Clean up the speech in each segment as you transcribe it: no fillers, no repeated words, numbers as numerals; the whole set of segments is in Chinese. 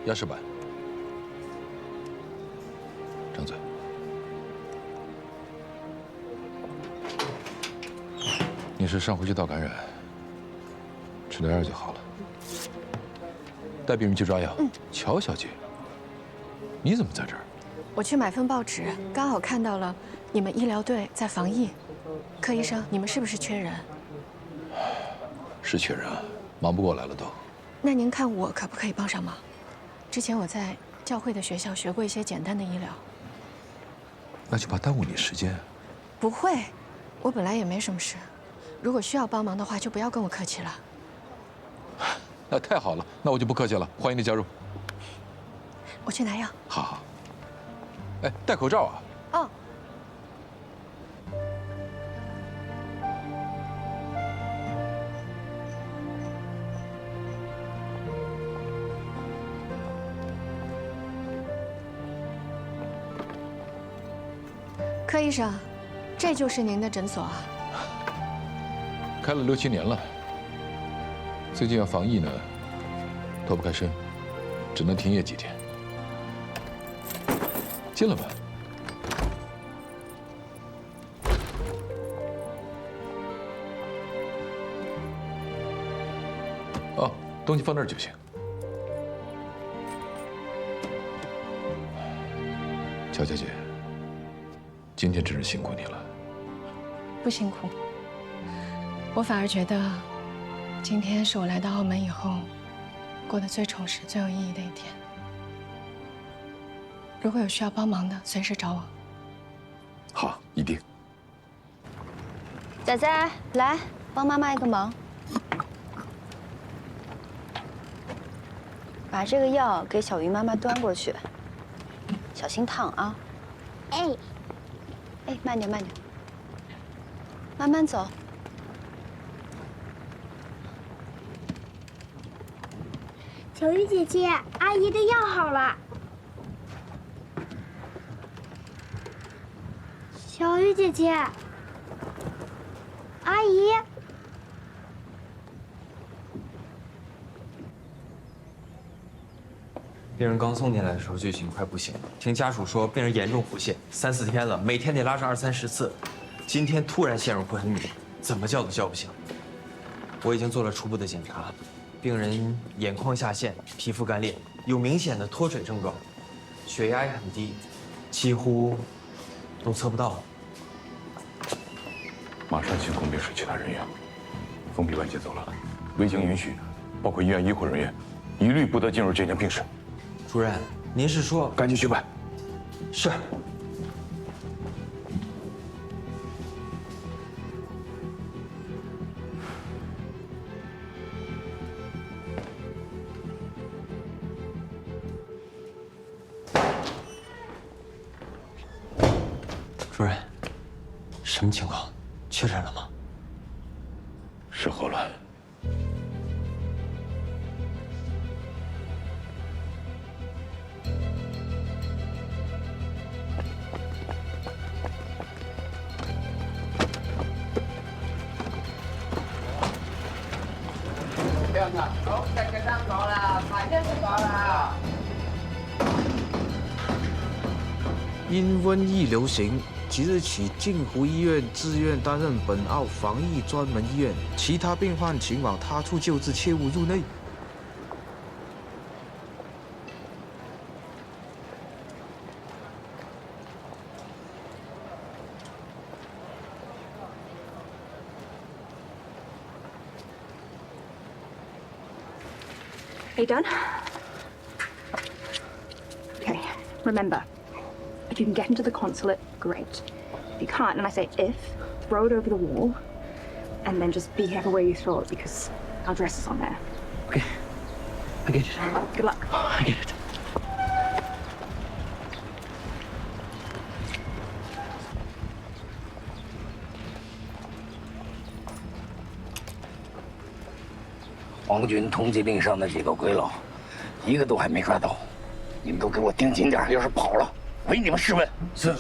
压实板。张嘴。你是上呼吸道感染，吃点药就好了。带病人去抓药。乔小姐，你怎么在这儿？我去买份报纸，刚好看到了你们医疗队在防疫。柯医生，你们是不是缺人？是缺人啊，忙不过来了都。那您看我可不可以帮上忙？之前我在教会的学校学过一些简单的医疗。那就怕耽误你时间。不会，我本来也没什么事。如果需要帮忙的话，就不要跟我客气了。那太好了，那我就不客气了，欢迎你加入。我去拿药。好好。哎，戴口罩啊。哦。柯医生，这就是您的诊所啊？开了6、7年了。最近要防疫呢，脱不开身，只能停业几天。进来吧。哦，东西放那儿就行。乔小姐，今天真是辛苦你了。不辛苦，我反而觉得今天是我来到澳门以后过得最充实、最有意义的一天。如果有需要帮忙的，随时找我。好，一定。仔仔，来帮妈妈一个忙，把这个药给小鱼妈妈端过去，小心烫啊！哎，哎，慢点，慢点，慢慢走。小鱼姐姐，阿姨的药好了。小鱼姐姐，阿姨，病人刚送进来的时候就已经快不行了，听家属说病人严重腹泻，3、4天了，每天得拉上20、30次，今天突然陷入昏迷，怎么叫都叫不醒。我已经做了初步的检查，病人眼眶下陷，皮肤干裂，有明显的脱水症状，血压也很低，几乎都测不到。马上清空病室其他人员，封闭外界走廊，未经允许，包括医院医护人员，一律不得进入这间病室。主任，您是说赶紧去办。是。主任，什么情况？确诊了吗？是霍乱。好，大家上床了，快点睡觉了。因瘟疫流行，即日起镜湖医院自愿担任本澳防疫专门医院，其他病患请往他处救治，切勿入内。Are you done? Okay, remember, if you can get into the consulate, great. If you can't, and I say if, throw it over the wall, and then just be careful where you throw it because our dress is on there. Okay, I get it. Good luck. I get it. 皇军通缉令上的几个鬼佬，一个都还没抓到，你们都给我盯紧点，要是跑了，唯你们是问。是，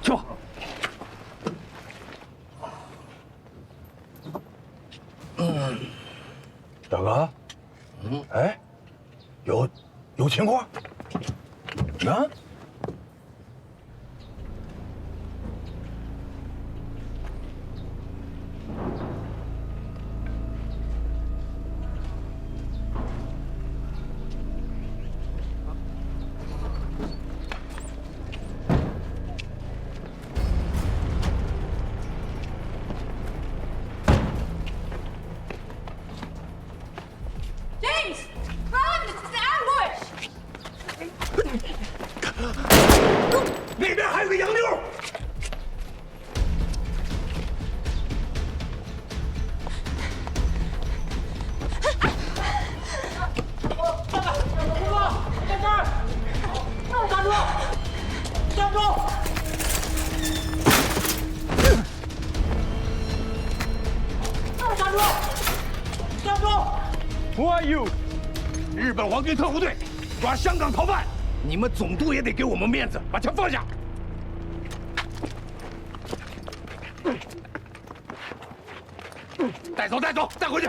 去吧。大哥，哎，有有情况？啊？那边还有个杨六。Who are you？ 日本皇军特务队抓香港逃犯，你们总督也得给我们面子，把枪放下。带走，带走，带回去。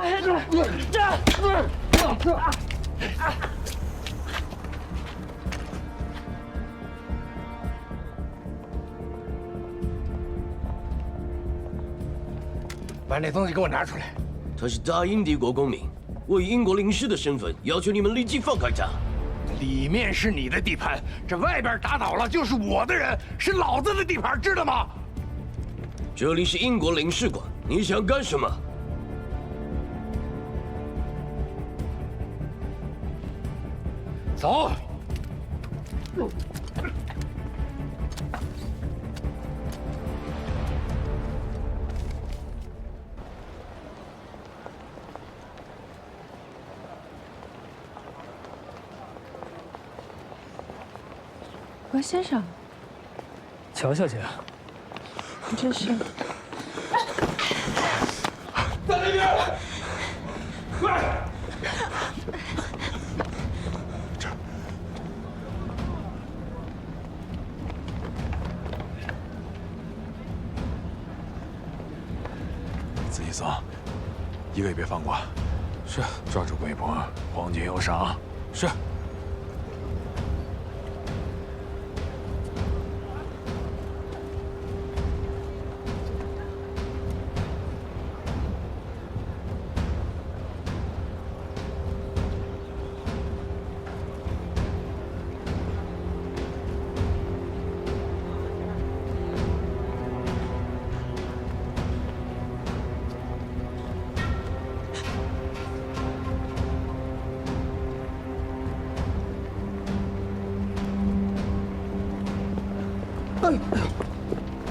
把那东西给我拿出来。他是大英帝国公民，我以英国领事的身份要求你们立即放开他。里面是你的地盘，这外边打倒了就是我的人，是老子的地盘，知道吗？这里是英国领事馆，你想干什么？走。罗先生，乔小姐，这是在那边，快！这儿，自己走，一个也别放过。是，抓住鬼婆，皇军有赏。是。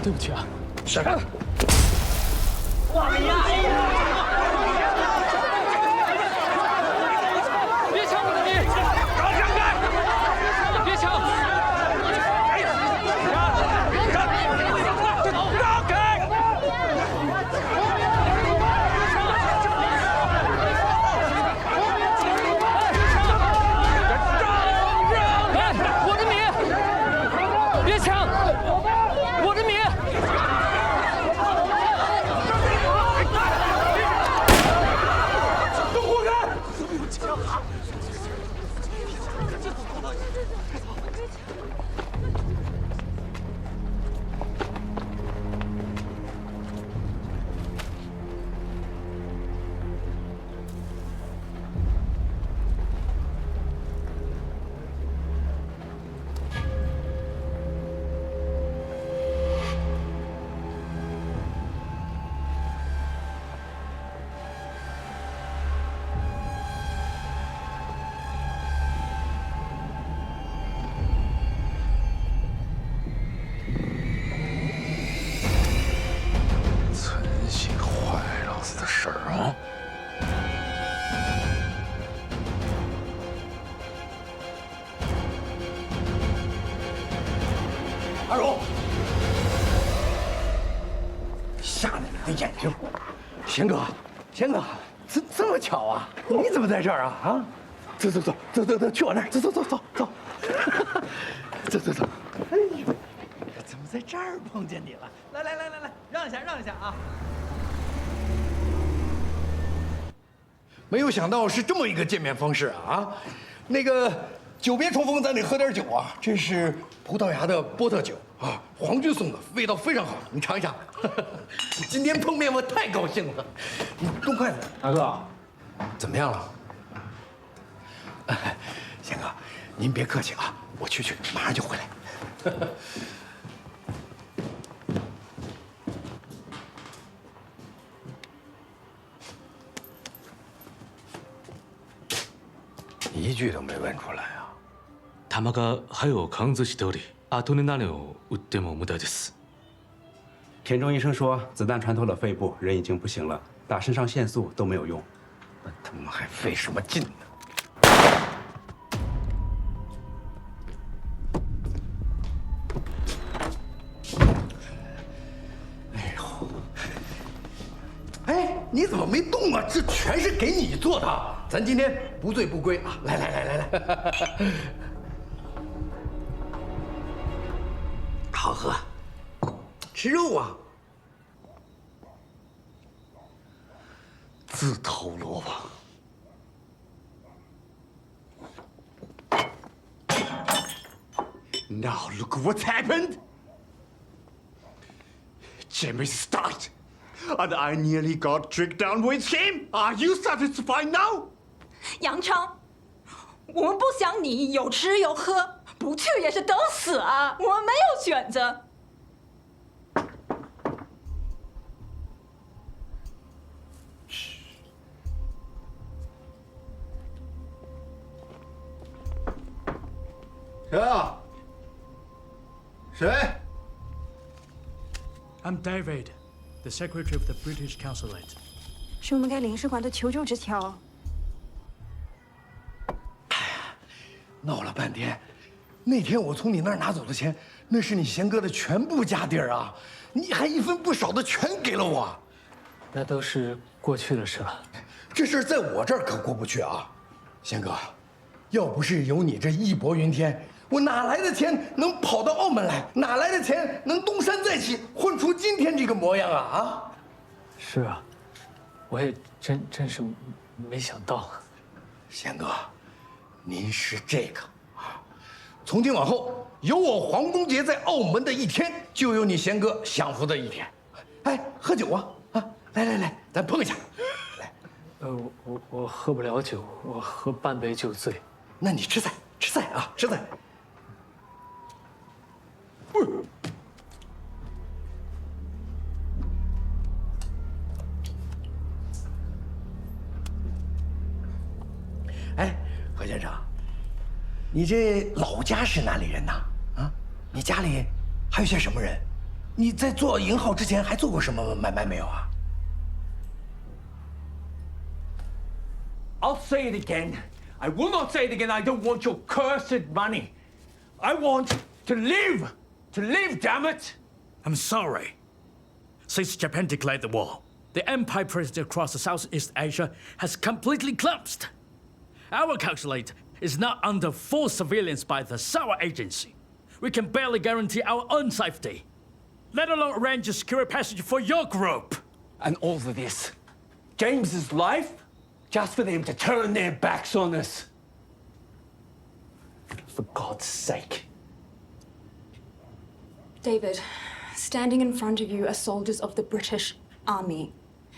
对不起啊，闪开！哇呀！别抢我的米！让开！别抢！让开！我的米！别抢！我的米！都活该！阿荣，吓了你的眼睛。贤哥，贤哥，这么巧啊？你怎么在这儿啊？啊，走，去我那儿，走，走。哎呦，怎么在这儿碰见你了？来，让一下啊！没有想到是这么一个见面方式啊！那个，久别重逢，咱得喝点酒啊！这是葡萄牙的波特酒啊，皇军送的，味道非常好，你尝一尝。今天碰面我太高兴了，你动筷子。大哥，怎么样了？贤哥，您别客气啊，我去，马上就回来。一句都没问出来啊！弾が肺を貫通しており、アトネナネを打っても無駄です。田中医生说，子弹穿透了肺部，人已经不行了，打肾上腺素都没有用。那他妈还费什么劲呢？哎呦，哎，你怎么没动啊？这全是给你做的。咱今天不醉不归啊！来，好喝，吃肉啊！自投罗网。Now look what's happened. Jimmy started, and I nearly got tricked down with him. Are you satisfied now? 杨昌，我们不想你有吃有喝，不去也是等死啊！我们没有选择。谁啊？谁 I'm David, the secretary of the British Consulate. 是我们给领事馆的求救纸条。闹了半天，那天我从你那儿拿走的钱，那是你贤哥的全部家底儿啊！你还一分不少的全给了我。那都是过去的事了。这事儿在我这儿可过不去啊，贤哥，要不是有你这义薄云天，我哪来的钱能跑到澳门来？哪来的钱能东山再起，混出今天这个模样啊？啊！是啊，我也真是没想到。贤哥，您是这个啊，从今往后，有我黄公杰在澳门的一天，就有你贤哥享福的一天。哎，喝酒啊！啊，来，咱碰一下。来，我喝不了酒，我喝半杯就醉。那你吃菜啊，吃菜。哎，何先生，你这老家是哪里人呐？啊，你家里还有些什么人？你在做银号之前还做过什么买卖没有啊？ I'll say it again. I will not say it again. I don't want your cursed money. I want to live. To live, damn it. I'm sorry. Since Japan declared the war, the empire presence across the Southeast Asia has completely collapsed. Our consulate is now under full surveillance by the SAWA agency. We can barely guarantee our own safety, let alone arrange a secure passage for your group. And all of this, James's life, just for them to turn their backs on us. For God's sake. David, standing in front of you are soldiers of the British Army.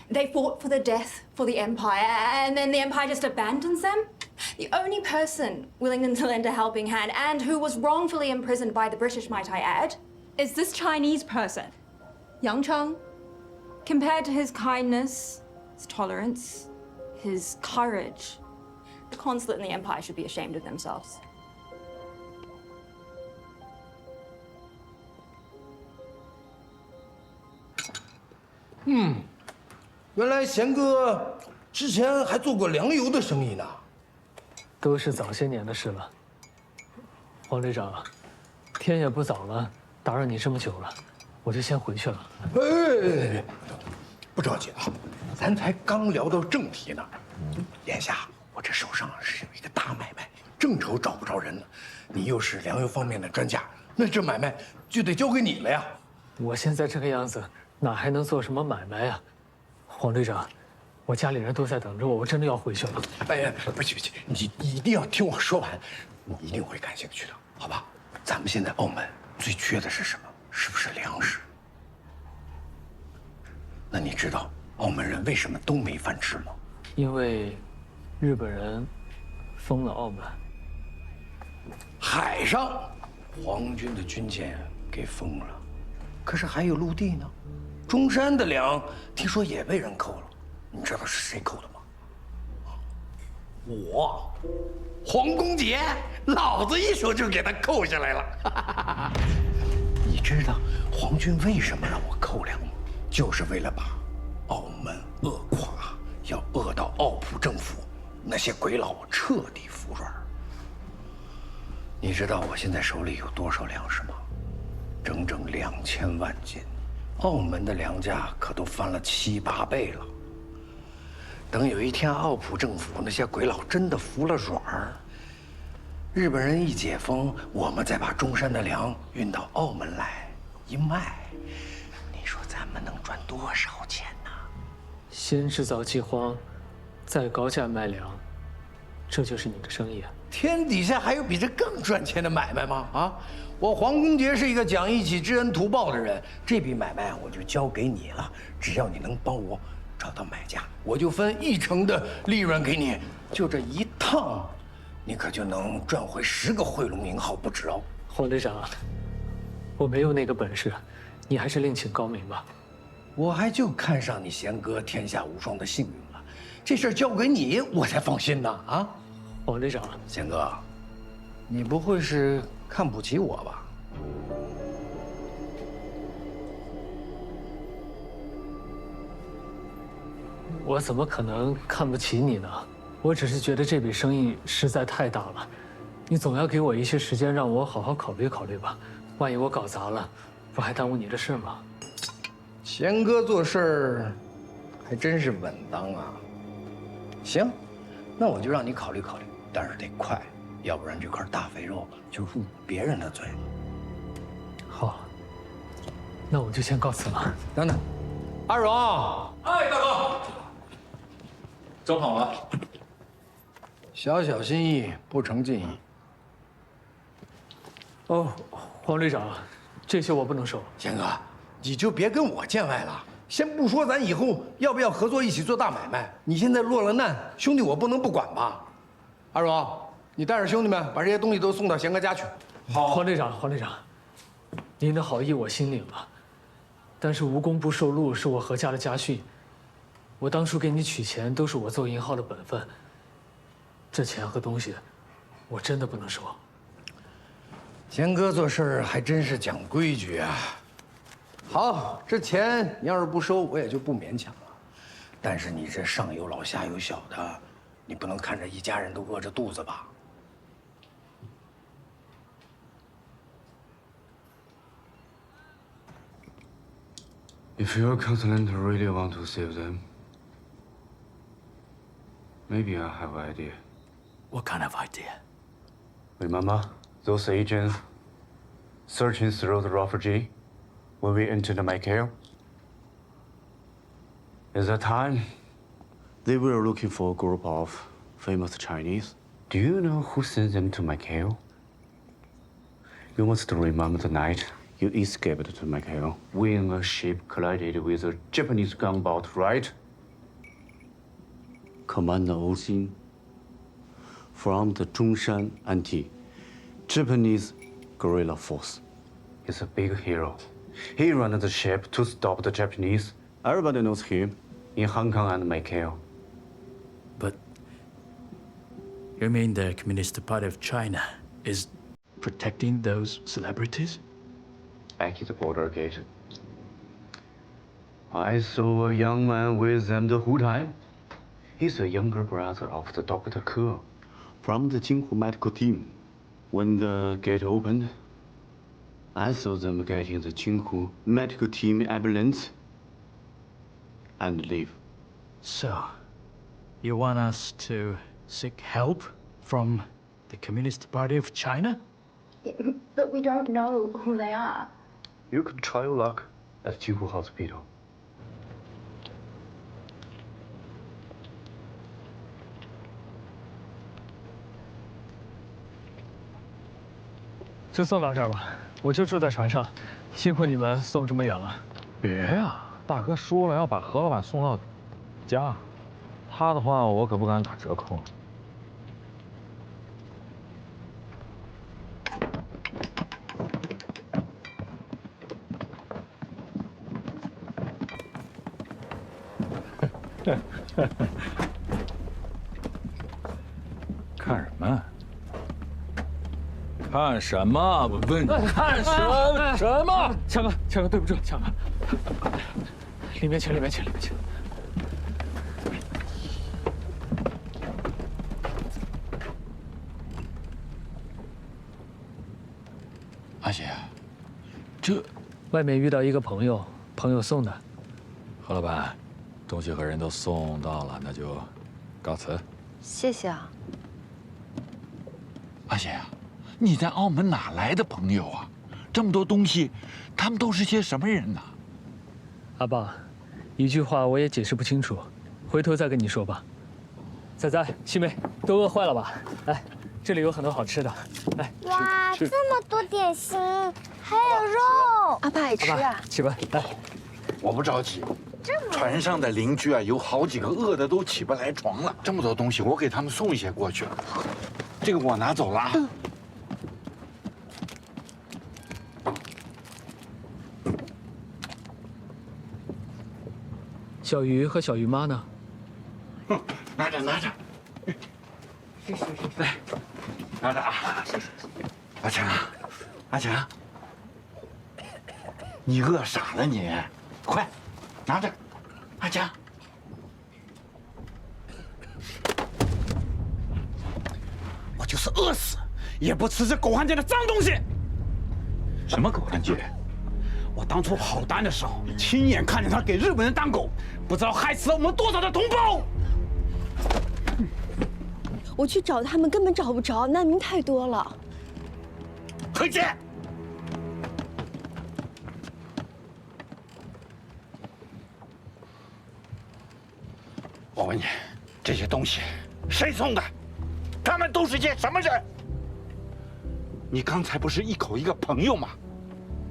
They fought for the death for the Empire, and then the Empire just abandons them? The only person willing to lend a helping hand, and who was wrongfully imprisoned by the British, might I add, is this Chinese person, Yang Cheng. Compared to his kindness, his tolerance, his courage, the consulate and the Empire should be ashamed of themselves. 原来贤哥之前还做过粮油的生意呢。都是早些年的事了。黄队长，天也不早了，打扰你这么久了，我就先回去了。哎，不着急啊，咱才刚聊到正题呢。眼下我这手上是有一个大买卖，正愁找不着人呢。你又是粮油方面的专家，那这买卖就得交给你了呀。我现在这个样子，哪还能做什么买卖呀？黄队长，我家里人都在等着我，我真的要回去了。哎呀，不去，你一定要听我说完。你一定会感兴趣的，好吧？咱们现在澳门最缺的是什么？是不是粮食？那你知道澳门人为什么都没饭吃吗？因为日本人封了澳门。海上，皇军的军舰给封了，可是还有陆地呢。中山的粮听说也被人扣了，你知道是谁扣的吗？我，黄公杰，老子一手就给他扣下来了。你知道皇军为什么让我扣粮吗？就是为了把澳门饿垮，要饿到澳葡政府那些鬼佬彻底服软。你知道我现在手里有多少粮食吗？整整2000万斤，澳门的粮价可都翻了7、8倍了。等有一天澳葡政府那些鬼佬真的服了软儿，日本人一解封，我们再把中山的粮运到澳门来一卖，你说咱们能赚多少钱呢？先制造饥荒，再高价卖粮，这就是你的生意啊！天底下还有比这更赚钱的买卖吗？啊！我黄公杰是一个讲义气、知恩图报的人，这笔买卖我就交给你了。只要你能帮我找到买家，我就分1成的利润给你。就这一趟，你可就能赚回10个汇龙银号不止哦。黄队长，我没有那个本事，你还是另请高明吧。我还就看上你贤哥天下无双的幸运了，这事儿交给你我才放心呢。啊！黄队长，贤哥，你不会是看不起我吧？我怎么可能看不起你呢？我只是觉得这笔生意实在太大了，你总要给我一些时间，让我好好考虑考虑吧。万一我搞砸了，不还耽误你的事吗？贤哥做事儿还真是稳当啊。行，那我就让你考虑考虑，但是得快，要不然这块大肥肉就入别人的嘴。好，那我就先告辞了。等等，阿荣，哎，大哥，蒸好了。小小心意不成敬意。哦，黄队长，这些我不能收。贤哥，你就别跟我见外了。先不说咱以后要不要合作一起做大买卖，你现在落了难，兄弟我不能不管吧？阿荣，你带着兄弟们把这些东西都送到贤哥家去。好，黄队长，黄队长，您的好意我心领了，但是无功不受禄是我何家的家训，我当初给你取钱都是我做银号的本分，这钱和东西，我真的不能收。贤哥做事儿还真是讲规矩啊。好，这钱你要是不收，我也就不勉强了。但是你这上有老下有小的，你不能看着一家人都饿着肚子吧？If your continent really want to save them, maybe I have an idea. What kind of idea? Remember those agents searching through the refugee when we entered Macau? At that time, they were looking for a group of famous Chinese. Do you know who sent them to Macau? You must remember the night you escaped to Macau when a ship collided with a Japanese gunboat, right? Commander Ou Xin from the Zhongshan anti-Japanese guerrilla force. He's a big hero. He ran the ship to stop the Japanese. Everybody knows him in Hong Kong and Macau. But you mean the Communist Party of China is protecting those celebrities? Back at the border gate, I saw a young man with them the whole time. He's a younger brother of the Dr. Ke from the Jinghu medical team. When the gate opened, I saw them getting the Jinghu medical team ambulance and leave. So, you want us to seek help from the Communist Party of China? But we don't know who they are. You could try your luck at Jinghu Hospital. 就送到这儿吧，我就住在船上，辛苦你们送这么远了。别呀，大哥说了要把何老板送到家，他的话我可不敢打折扣。看什么？看什么？我问你看什么？强哥，对不住，强哥。里面请。阿姐，这外面遇到一个朋友送的。何老板，东西和人都送到了，那就告辞。谢谢啊。阿姐啊，你在澳门哪来的朋友啊？这么多东西，他们都是些什么人呢？阿爸，一句话我也解释不清楚，回头再跟你说吧。仔仔、西梅都饿坏了吧？来，这里有很多好吃的，来哇，吃。这么多点心，还有肉。阿爸爱吃啊。起吧，来。我不着急。船上的邻居啊，有好几个饿的都起不来床了。这么多东西，我给他们送一些过去。这个我拿走了啊。小鱼和小鱼妈呢？拿着。来，拿着啊。阿强，阿强，你饿傻了你？快，拿着，阿强。我就是饿死，也不吃这狗汉奸的脏东西。什么狗汉奸？我当初跑单的时候，亲眼看见他给日本人当狗，不知道害死了我们多少的同胞。我去找他们，根本找不着，难民太多了。回去。我问你，这些东西谁送的？他们都是些什么人？你刚才不是一口一个朋友吗？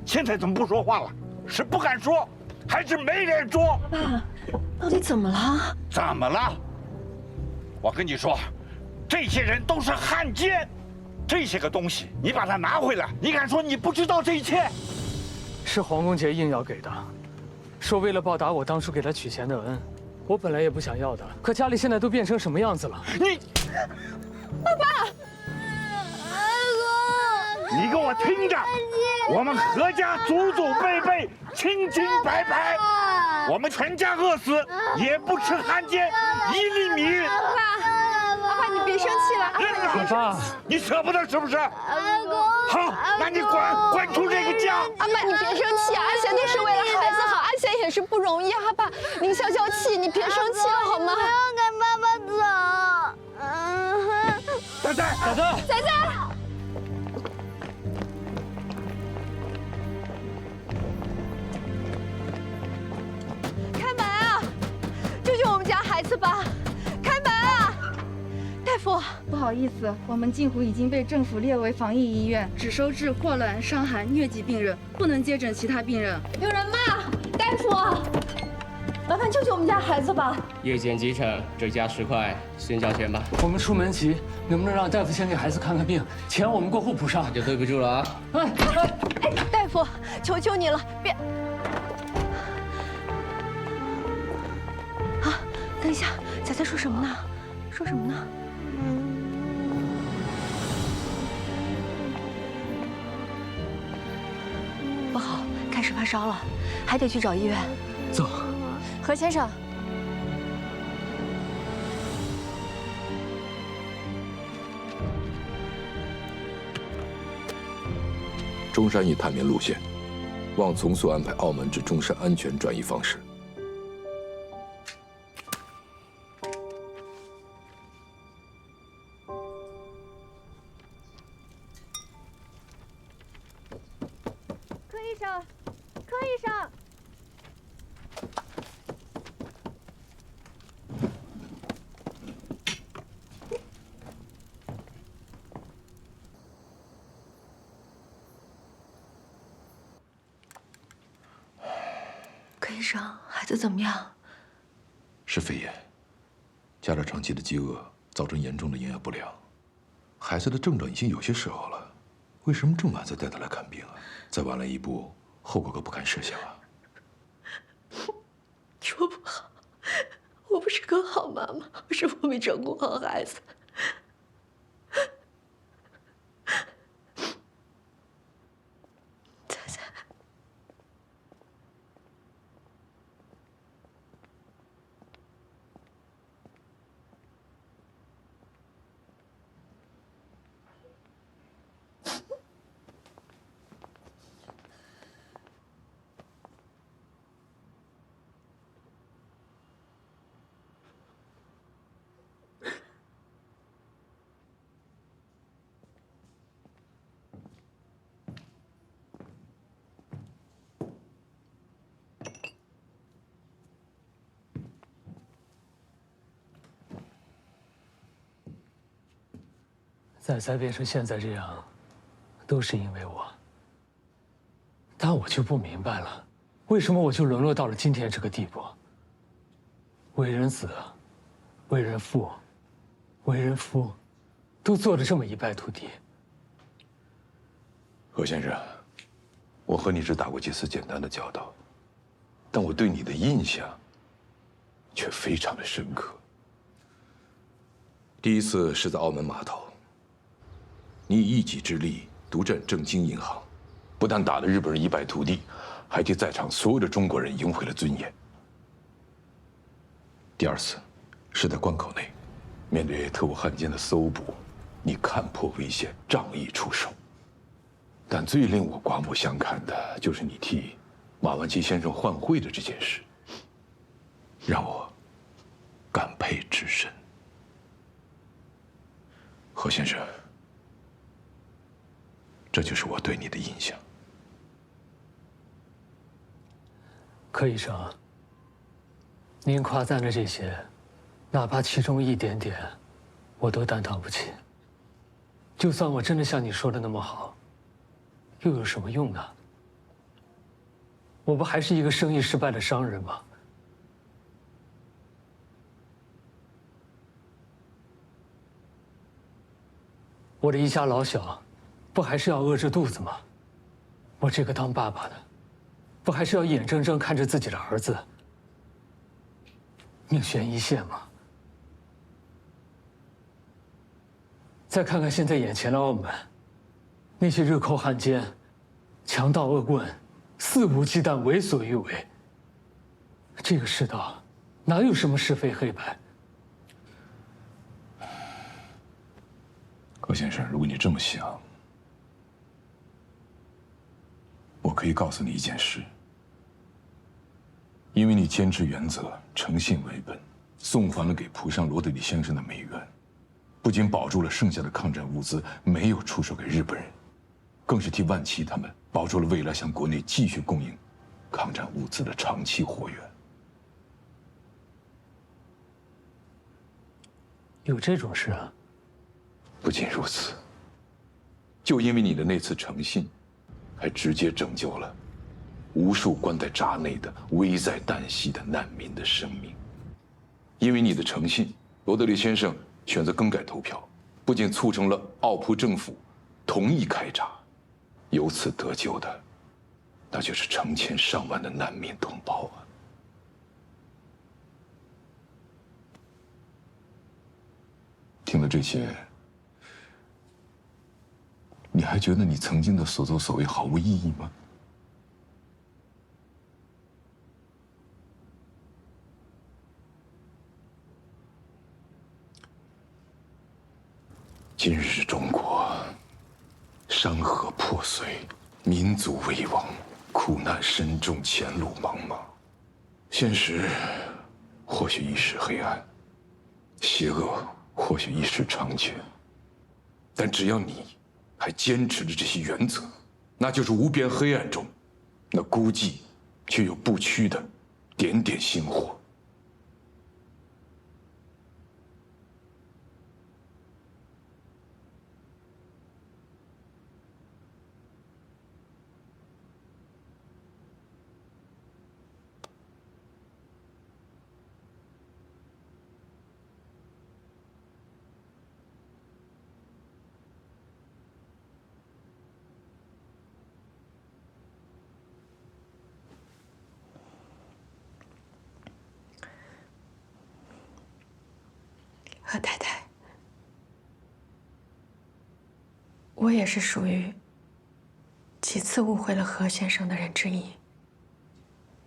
现在怎么不说话了？是不敢说，还是没脸说？爸，到底怎么了？怎么了？我跟你说，这些人都是汉奸，这些个东西你把它拿回来，你敢说你不知道这一切？是黄公杰硬要给的，说为了报答我当初给他取钱的恩。我本来也不想要的，可家里现在都变成什么样子了？你，爸爸，你给我听着，我们何家祖祖辈辈清清白白，我们全家饿死也不吃汉奸1粒米。阿爸，你别生气了。阿爸，你舍不得是不是？好，那你滚出这个家。阿爸，你别生气啊，阿贤都是为了孩子好，阿贤也是不容易。阿爸，您消消气，你别生气了好吗？我要跟爸爸走。仔仔，开门啊！救救我们家孩子吧！开门啊！大夫，不好意思，我们镜湖已经被政府列为防疫医院，只收治霍乱、伤寒、疟疾病人，不能接诊其他病人。有人骂大夫，麻烦救救我们家孩子吧！夜间急诊追加10块，先交钱吧。我们出门急，能不能让大夫先给孩子看看病？钱我们过户补上。那就对不住了啊！大夫，求求你了，别！啊，等一下，仔仔说什么呢？说什么呢？不好，开始发烧了，还得去找医院。走。何先生。中山已探明路线，望从速安排澳门至中山安全转移方式。柯医生，柯医生。医生，孩子怎么样？是肺炎，加上长期的饥饿，造成严重的营养不良。孩子的症状已经有些时候了，为什么这么晚才带他来看病啊？再晚来一步，后果可不堪设想啊！说不好，我不是个好妈妈，我是我没照顾好孩子。彩彩，仔仔变成现在这样，都是因为我。但我就不明白了，为什么我就沦落到了今天这个地步？为人子，为人父，为人夫，都做得这么一败涂地。何先生，我和你只打过几次简单的交道，但我对你的印象却非常的深刻。第一次是在澳门码头，你以一己之力独占正经银行，不但打得日本人一败涂地，还替在场所有的中国人赢回了尊严。第二次是在关口内，面对特务汉奸的搜捕，你看破危险，仗义出手。但最令我刮目相看的就是你替马万祺先生换汇的这件事，让我感佩至深。何先生，这就是我对你的印象。柯医生，您夸赞的这些，哪怕其中一点点，我都担当不起。就算我真的像你说的那么好，又有什么用呢？我不还是一个生意失败的商人吗？我的一家老小，不还是要饿着肚子吗？我这个当爸爸的，不还是要眼睁睁看着自己的儿子命悬一线吗？再看看现在眼前的澳门，那些日寇汉奸、强盗恶棍，肆无忌惮、为所欲为。这个世道，哪有什么是非黑白？何先生，如果你这么想，我可以告诉你一件事：因为你坚持原则，诚信为本，送还了给蒲尚罗德里先生的美元，不仅保住了剩下的抗战物资没有出售给日本人，更是替万祺他们保住了未来向国内继续供应抗战物资的长期货源。有这种事啊？不仅如此，就因为你的那次诚信，还直接拯救了无数关在闸内的危在旦夕的难民的生命。因为你的诚信，罗德里先生选择更改投票，不仅促成了澳葡政府同意开闸，由此得救的，那就是成千上万的难民同胞啊！听了这些，你还觉得你曾经的所作所为毫无意义吗？今日中国，山河破碎，民族危亡，苦难深重，前路茫茫。现实或许一时黑暗，邪恶或许一时猖獗，但只要你还坚持着这些原则，那就是无边黑暗中那孤寂却又不屈的点点星火。何太太，我也是属于几次误会了何先生的人之一。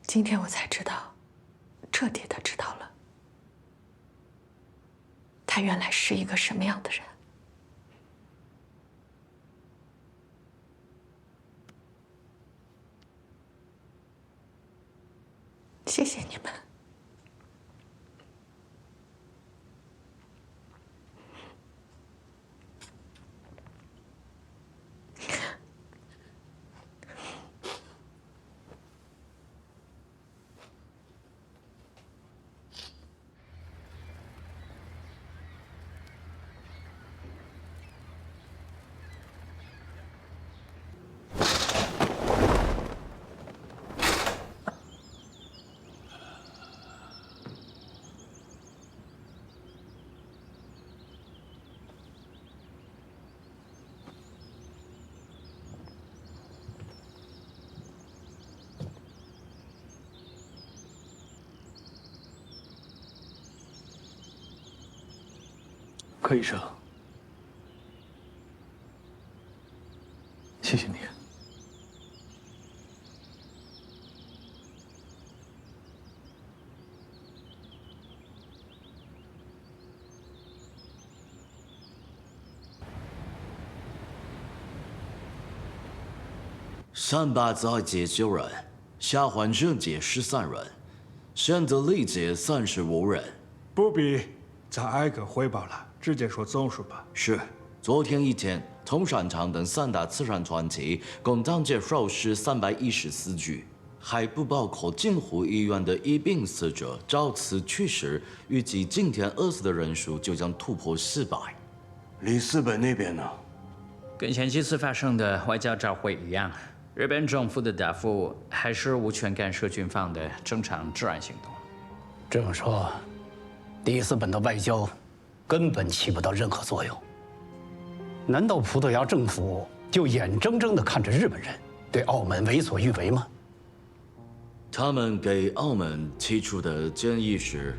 今天我才知道，彻底的知道了，他原来是一个什么样的人。谢谢你们。柯医生，谢谢你。300再解9人，下环症解13人，现在力竭35人。不必再挨个汇报了。 直接说总数吧。是，昨天一天，同善场等3大慈善团体共当街受尸314具，还不包括京湖医院的一病死者遭此去世。预计今天饿死的人数就将突破400。里斯本那边呢？跟前几次发生的外交照会一样，日本政府的答复还是无权干涉军方的正常治安行动。这么说，里斯本的外交 根本起不到任何作用。难道葡萄牙政府就眼睁睁地看着日本人对澳门为所欲为吗？他们给澳门提出的建议是，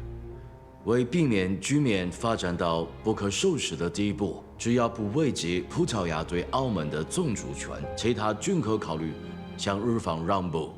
为避免局面发展到不可收拾的地步，只要不危及葡萄牙对澳门的宗主权，其他均可考虑向日方让步。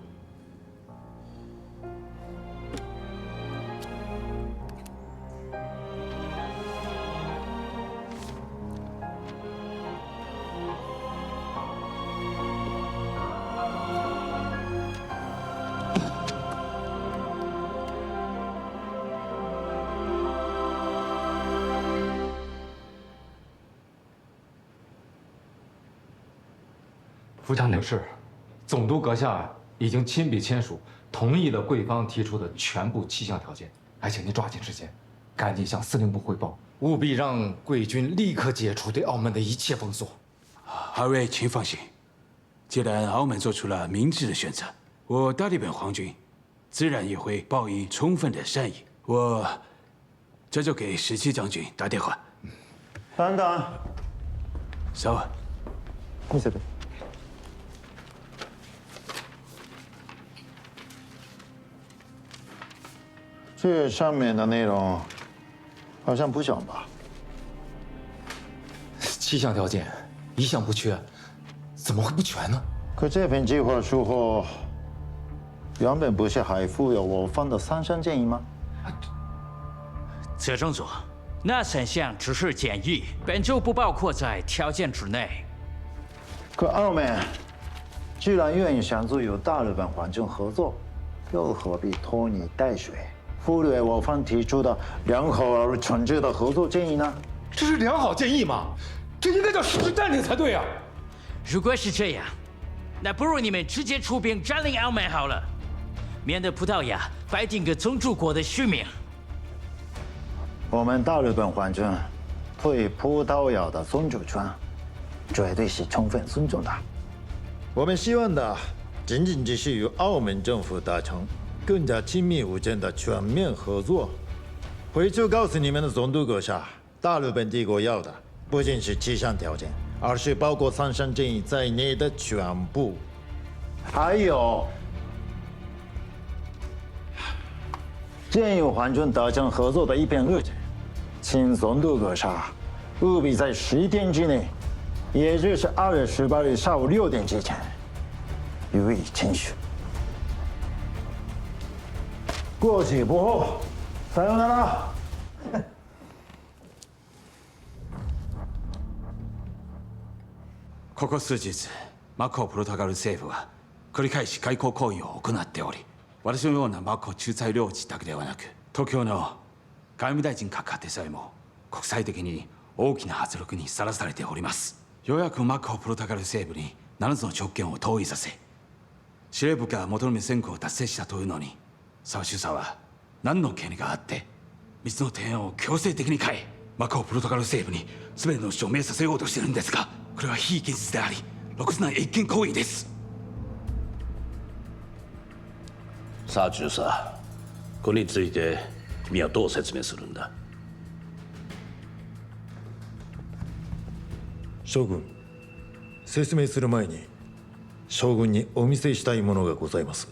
副将领是，总督阁下已经亲笔签署，同意了贵方提出的全部7项条件，还请您抓紧时间，赶紧向司令部汇报，务必让贵军立刻解除对澳门的一切封锁。二位请放心，既然澳门做出了明智的选择，我大日本皇军自然也会报以充分的善意。我这就给17将军打电话。班长，走。見せて。 这上面的内容好像不详吧？7项条件，一项不缺，怎么会不全呢？可这份计划书后，原本不是还附有我方的3项建议吗？责正组，那3项只是建议，本就不包括在条件之内。可澳门既然愿意相助与大日本皇军合作，又何必拖泥带水？ 忽略我方提出的良好而诚挚的合作建议呢？这是良好建议吗？这应该叫实质占领才对啊！如果是这样，那不如你们直接出兵占领澳门好了，免得葡萄牙摆定个宗主国的虚名。我们大日本皇军对葡萄牙的宗主权绝对是充分尊重的。我们希望的仅仅只是与澳门政府达成 更加亲密无间的全面合作。回去告诉你们的总督阁下，大日本帝国要的不仅是7项条件，而是包括3项建议在内的全部。还有，建议皇军达成合作的一篇日程，请总督阁下务必在10天之内，也就是2月18日下午6点之前，予以签署。过期不候，さようなら。ここ数日、マコ・プロトガル政府は繰り返し外交行為を行っており、私のようなマコ仲裁領事だけではなく、東京の外務大臣閣下でさえも国際的に大きな圧力にさらされております。ようやくマコ・プロトガル政府に7つの条件を同意させ、司令部が求める選考を達成したというのに、沢州さんは何の権利があって3つの提案を強制的に変え、マコ・プロトガル政府に全ての主張を明させようとしているんですが、これは非現実であり露骨な越権行為です。沢中さ、これについて君はどう説明するんだ？将軍、説明する前に将軍にお見せしたいものがございます。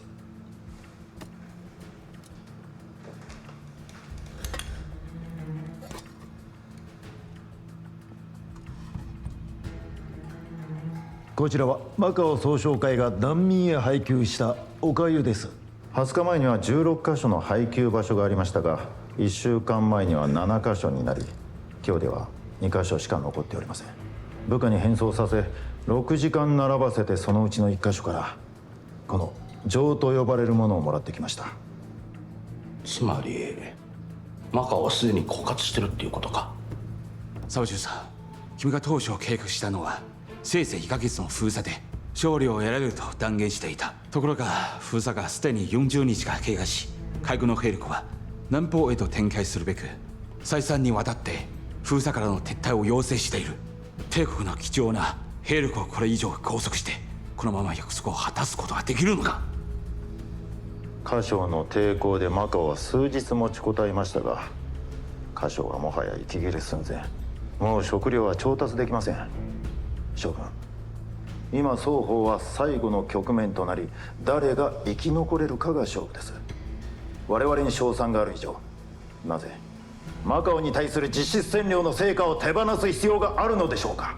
こちらはマカオ総商会が難民へ配給したお粥です。20日前には16カ所の配給場所がありましたが、1週間前には7カ所になり、今日では2カ所しか残っておりません。部下に変装させ6時間並ばせて、そのうちの1カ所からこの錠と呼ばれるものをもらってきました。つまりマカオはすでに枯渇してるっていうことか。沢中さん、君が当初計画したのはせいぜい2ヶ月の封鎖で勝利を得られると断言していた。ところが封鎖がすでに40日が経過し、海軍の兵力は南方へと展開するべく再三にわたって封鎖からの撤退を要請している。帝国の貴重な兵力をこれ以上拘束して、このまま約束を果たすことができるのか。華商の抵抗でマカオは数日持ちこたえましたが、華商はもはや息切れ寸前。もう食料は調達できません。将軍、今双方は最後の局面となり、誰が生き残れるかが勝負です。我々に勝算がある以上、なぜマカオに対する実質占領の成果を手放す必要があるのでしょうか。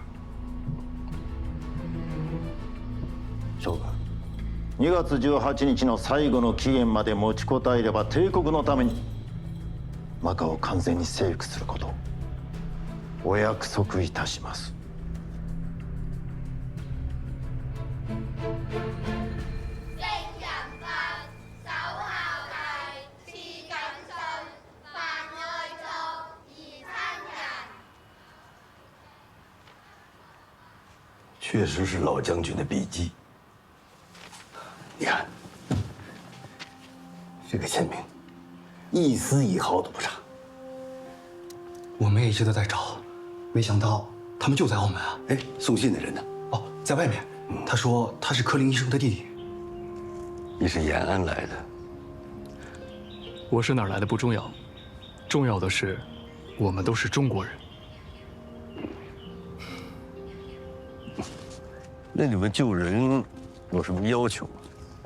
将軍、2月18日の最後の期限まで持ちこたえれば帝国のためにマカオを完全に征服することをお約束いたします。确实是老将军的笔迹。你看，这个签名，一丝一毫都不差。我们也一直都在找，没想到他们就在澳门啊！哎，送信的人呢？哦，在外面。他说他是柯林医生的弟弟。你是延安来的？我是哪儿来的不重要，重要的是，我们都是中国人。那你们救人有什么要求吗？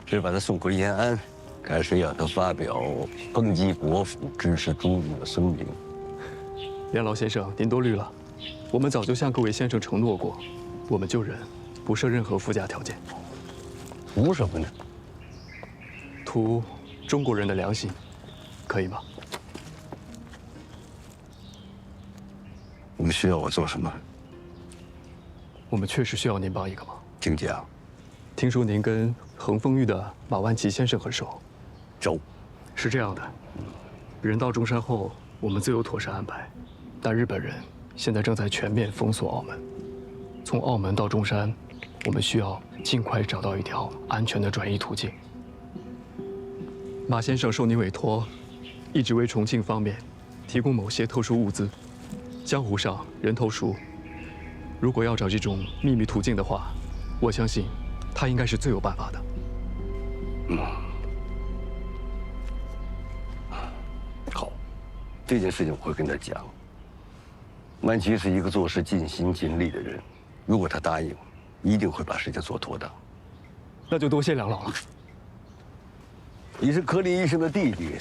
是把他送回延安，还是要他发表抨击国府、支持中共的声明？梁老先生，您多虑了。我们早就向各位先生承诺过，我们救人不设任何附加条件。图什么呢？图中国人的良心，可以吗？你们需要我做什么？我们确实需要您帮一个忙。请讲。听说您跟恒丰裕的马万祺先生很熟。熟。是这样的，人到中山后，我们自有妥善安排，但日本人现在正在全面封锁澳门。从澳门到中山，我们需要尽快找到一条安全的转移途径。马先生受您委托，一直为重庆方面提供某些特殊物资。江湖上人头熟，如果要找这种秘密途径的话，我相信他应该是最有办法的。好，这件事情我会跟他讲。曼奇是一个做事尽心尽力的人，如果他答应，一定会把事情做妥当。那就多谢梁老了。你是柯林医生的弟弟，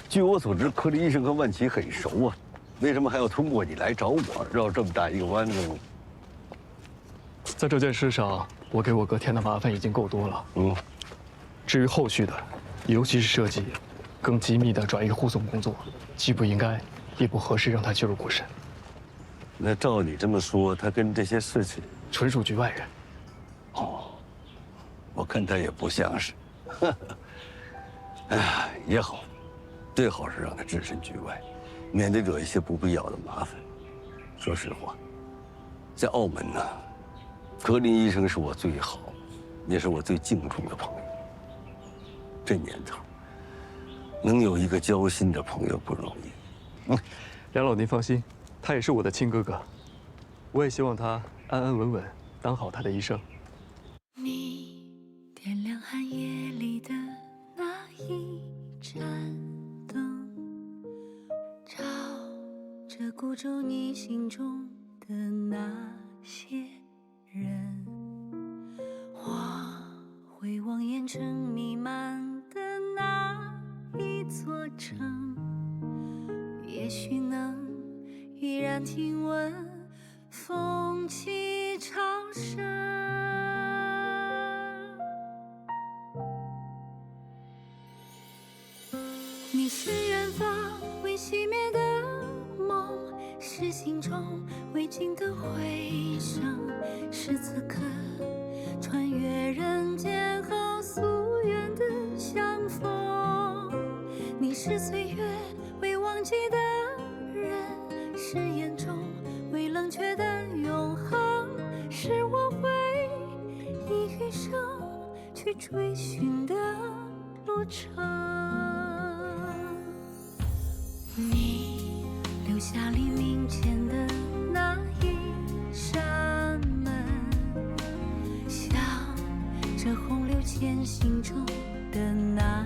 据我所知，柯林医生和万奇很熟啊。为什么还要通过你来找我，绕这么大一个弯子呢？在这件事上，我给我哥添的麻烦已经够多了。至于后续的，尤其是涉及更机密的转移护送工作，既不应该，也不合适让他介入过深。那照你这么说，他跟这些事情纯属局外人。我看他也不像是。哎呀，也好，最好是让他置身局外，免得惹一些不必要的麻烦。说实话，在澳门呢，格林医生是我最好，也是我最敬重的朋友。这年头，能有一个交心的朋友不容易。梁老，您放心，他也是我的亲哥哥，我也希望他安安稳稳当好他的医生。你点亮寒夜里的那一盏灯，照着鼓奏你心中的那些人，我会望眼尘弥漫的那一座城，也许能依然听闻风起潮声。你是远方未熄灭的梦，是心中未尽的回声，是此刻穿越人间后夙愿的相逢。你是岁月未忘记的人，是眼中未冷却的永恒，是我会以余生去追寻的路程。你留下黎明前的那一扇门，像这洪流前行中的那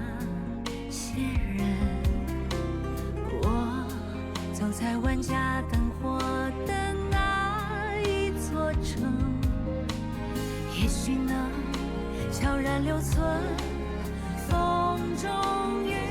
些人，我走在万家灯火的那一座城，也许能悄然留存风中月。